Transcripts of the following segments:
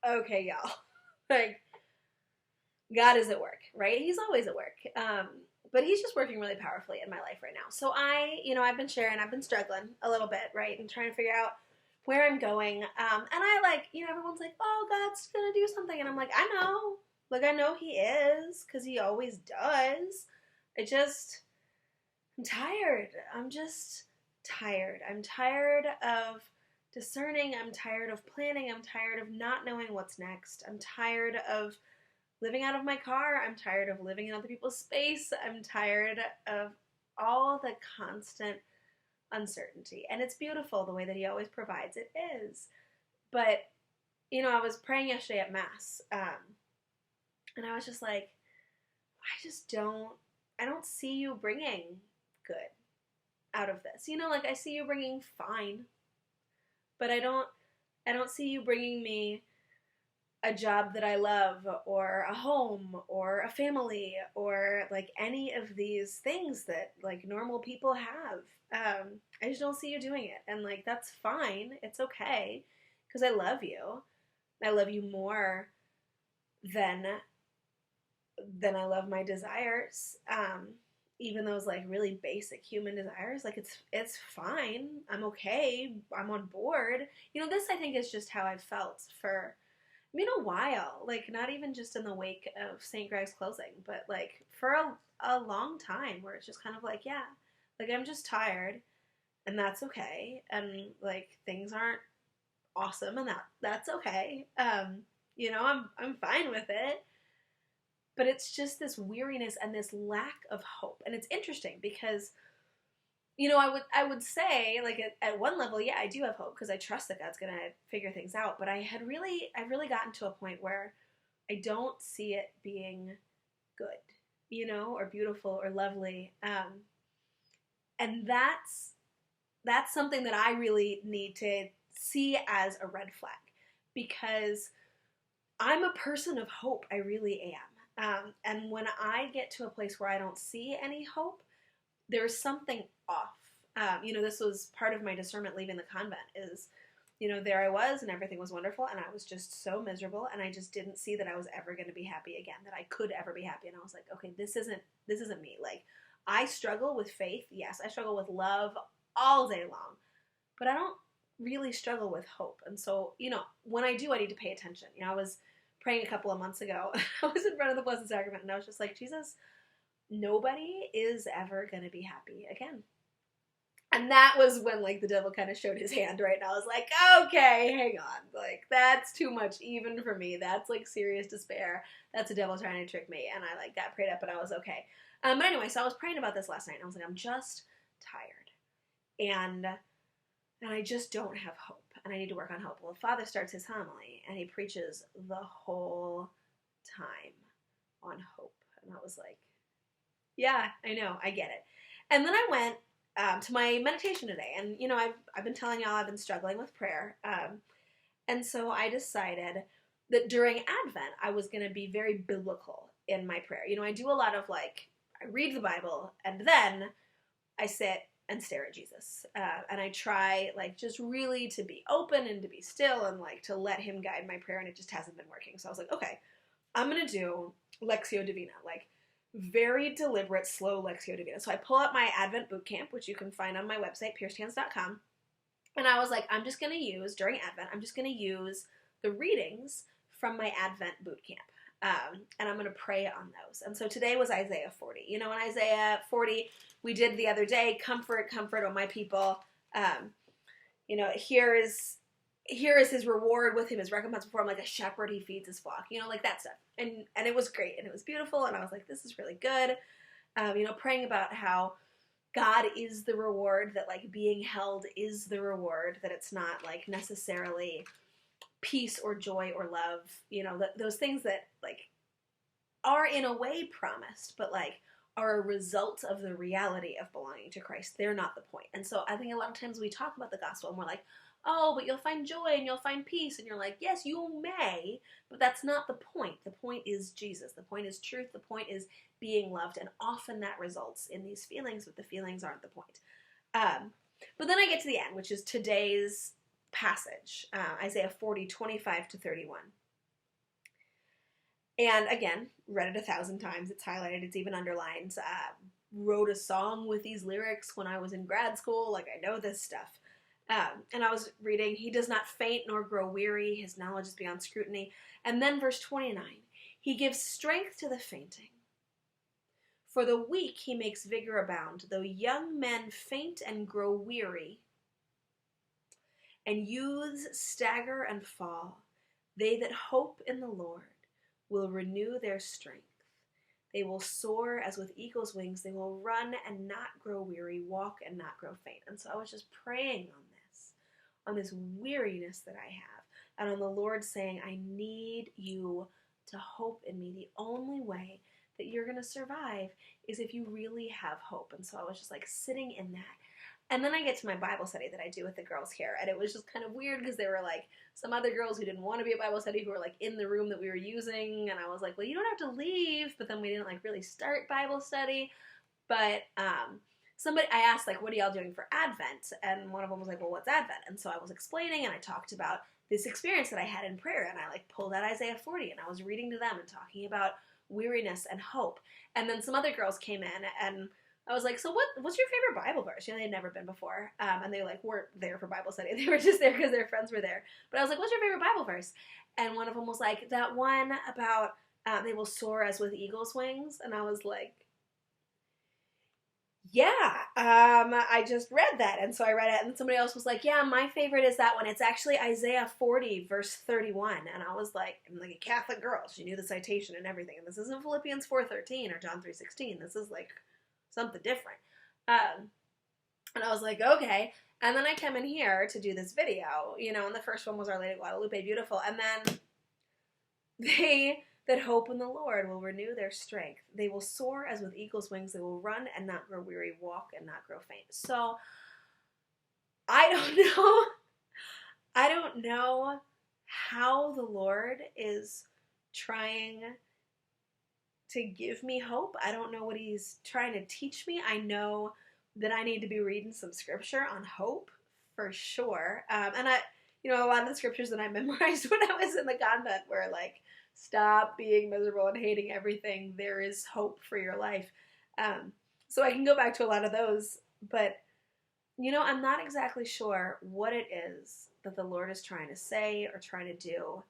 okay, y'all. Like, God is at work, right? He's always at work. But he's just working really powerfully in my life right now. So I've been sharing, I've been struggling a little bit, right? And trying to figure out where I'm going. And I everyone's like, oh, God's going to do something. And I'm like, I know. Like, I know he is, because he always does. I'm tired. I'm just tired. I'm tired of discerning. I'm tired of planning. I'm tired of not knowing what's next. I'm tired of living out of my car. I'm tired of living in other people's space. I'm tired of all the constant uncertainty. And it's beautiful the way that he always provides. It is. But, I was praying yesterday at Mass, and I was just like, I don't see you bringing good out of this. I see you bringing fine, but I don't see you bringing me a job that I love, or a home, or a family, or like any of these things that like normal people have. I just don't see you doing it, and like that's fine. It's okay, because I love you. I love you more than I love my desires. Even those like really basic human desires, like it's fine. I'm okay. I'm on board. This I think is just how I've felt for a while, like not even just in the wake of St. Greg's closing, but like for a long time, where it's just kind of like, yeah, like I'm just tired, and that's okay, and like things aren't awesome, and that's okay. I'm fine with it, but it's just this weariness and this lack of hope. And it's interesting because I would say, like, at one level, yeah, I do have hope, because I trust that God's going to figure things out. But I've really gotten to a point where I don't see it being good, or beautiful or lovely. And that's something that I really need to see as a red flag, because I'm a person of hope. I really am. And when I get to a place where I don't see any hope, there's something off. This was part of my discernment leaving the convent is, there I was and everything was wonderful, and I was just so miserable, and I just didn't see that I was ever going to be happy again, that I could ever be happy. And I was like, okay, this isn't me. Like, I struggle with faith. Yes, I struggle with love all day long, but I don't really struggle with hope. And so, when I do, I need to pay attention. I was praying a couple of months ago. I was in front of the Blessed Sacrament, and I was just like, Jesus, nobody is ever going to be happy again. And that was when, like, the devil kind of showed his hand, right? And I was like, okay, hang on. Like, that's too much even for me. That's, like, serious despair. That's the devil trying to trick me. And I, like, got prayed up, and I was okay. But anyway, so I was praying about this last night, and I was like, I'm just tired. And I just don't have hope. And I need to work on hope. Well, the Father starts his homily, and he preaches the whole time on hope. And I was like, yeah, I know, I get it. And then I went to my meditation today, and I've been telling y'all I've been struggling with prayer, and so I decided that during Advent I was going to be very biblical in my prayer. I do a lot of I read the Bible, and then I sit and stare at Jesus, and I try just really to be open and to be still and to let him guide my prayer, and it just hasn't been working. So I was like, okay, I'm going to do Lectio Divina, very deliberate, slow Lectio Divina. So I pull up my Advent boot camp, which you can find on my website, piercedhands.com. And I was like, I'm just going to use, during Advent, the readings from my Advent boot camp. And I'm going to pray on those. And so today was Isaiah 40. In Isaiah 40, we did the other day, comfort, comfort, oh my people. Here is his reward with him, his recompense before him, like a shepherd, he feeds his flock, that stuff. And it was great, and it was beautiful, and I was like, this is really good. Praying about how God is the reward, that being held is the reward, that it's not necessarily peace or joy or love, those things that are in a way promised, but are a result of the reality of belonging to Christ. They're not the point. And so I think a lot of times we talk about the gospel and we're like, oh, but you'll find joy and you'll find peace. And you're like, yes, you may, but that's not the point. The point is Jesus. The point is truth. The point is being loved. And often that results in these feelings, but the feelings aren't the point. But then I get to the end, which is today's passage, Isaiah 40, 25 to 31. And again, read it 1,000 times. It's highlighted. It's even underlined. Wrote a song with these lyrics when I was in grad school. Like, I know this stuff. And I was reading, he does not faint nor grow weary. His knowledge is beyond scrutiny. And then verse 29, he gives strength to the fainting. For the weak he makes vigor abound. Though young men faint and grow weary, and youths stagger and fall, they that hope in the Lord will renew their strength. They will soar as with eagle's wings. They will run and not grow weary, walk and not grow faint. And so I was just praying on this weariness that I have, and on the Lord saying, I need you to hope in me. The only way that you're going to survive is if you really have hope. And so I was just like sitting in that. And then I get to my Bible study that I do with the girls here, and it was just kind of weird because there were like some other girls who didn't want to be at Bible study who were like in the room that we were using, and I was like, well, you don't have to leave, but then we didn't like really start Bible study. But I asked like, what are y'all doing for Advent? And one of them was like, well, what's Advent? And so I was explaining, and I talked about this experience that I had in prayer, and I like pulled out Isaiah 40, and I was reading to them and talking about weariness and hope. And then some other girls came in, and I was like, so what's your favorite Bible verse? You know, they had never been before. And they like weren't there for Bible study. They were just there because their friends were there. But I was like, what's your favorite Bible verse? And one of them was like, that one about they will soar as with eagle's wings. And I was like, yeah, I just read that. And so I read it. And somebody else was like, yeah, my favorite is that one. It's actually Isaiah 40, verse 31. And I was like, I'm like a Catholic girl. She knew the citation and everything. And this isn't Philippians 4:13 or John 3:16. This is like something different. And I was like, okay. And then I come in here to do this video, you know, and the first one was Our Lady of Guadalupe, beautiful. And then they that hope in the Lord will renew their strength. They will soar as with eagle's wings. They will run and not grow weary, walk and not grow faint. So I don't know how the Lord is trying to give me hope. I don't know what he's trying to teach me. I know that I need to be reading some scripture on hope for sure. And a lot of the scriptures that I memorized when I was in the convent were like, stop being miserable and hating everything. There is hope for your life. So I can go back to a lot of those, but I'm not exactly sure what it is that the Lord is trying to say or trying to do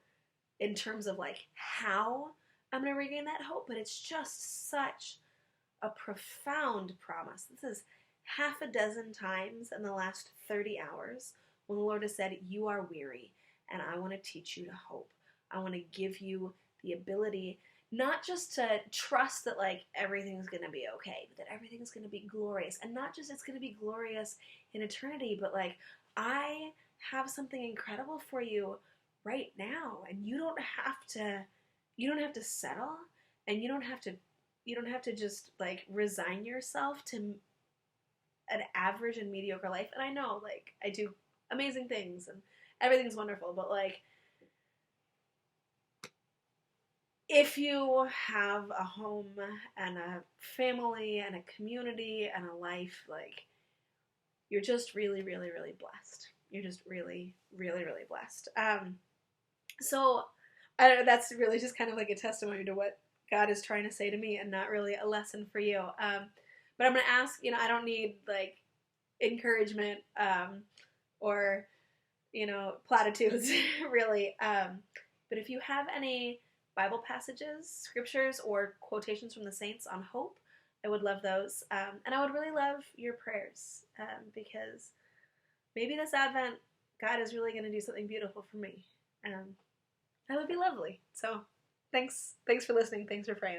in terms of like how I'm going to regain that hope, but it's just such a profound promise. This is half a dozen times in the last 30 hours when the Lord has said, you are weary, and I want to teach you to hope. I want to give you the ability not just to trust that like everything's going to be okay, but that everything's going to be glorious. And not just it's going to be glorious in eternity, but like I have something incredible for you right now, and you don't have to settle, and you don't have to just like resign yourself to an average and mediocre life. And I know like I do amazing things and everything's wonderful, but like if you have a home and a family and a community and a life, like you're just really, really, really blessed. You're just really, really, really blessed. So I don't know, that's really just kind of like a testimony to what God is trying to say to me and not really a lesson for you. But I'm going to ask, I don't need like encouragement or, platitudes really. But if you have any Bible passages, scriptures, or quotations from the saints on hope, I would love those. And I would really love your prayers because maybe this Advent, God is really going to do something beautiful for me. That would be lovely. So thanks for listening. Thanks for praying.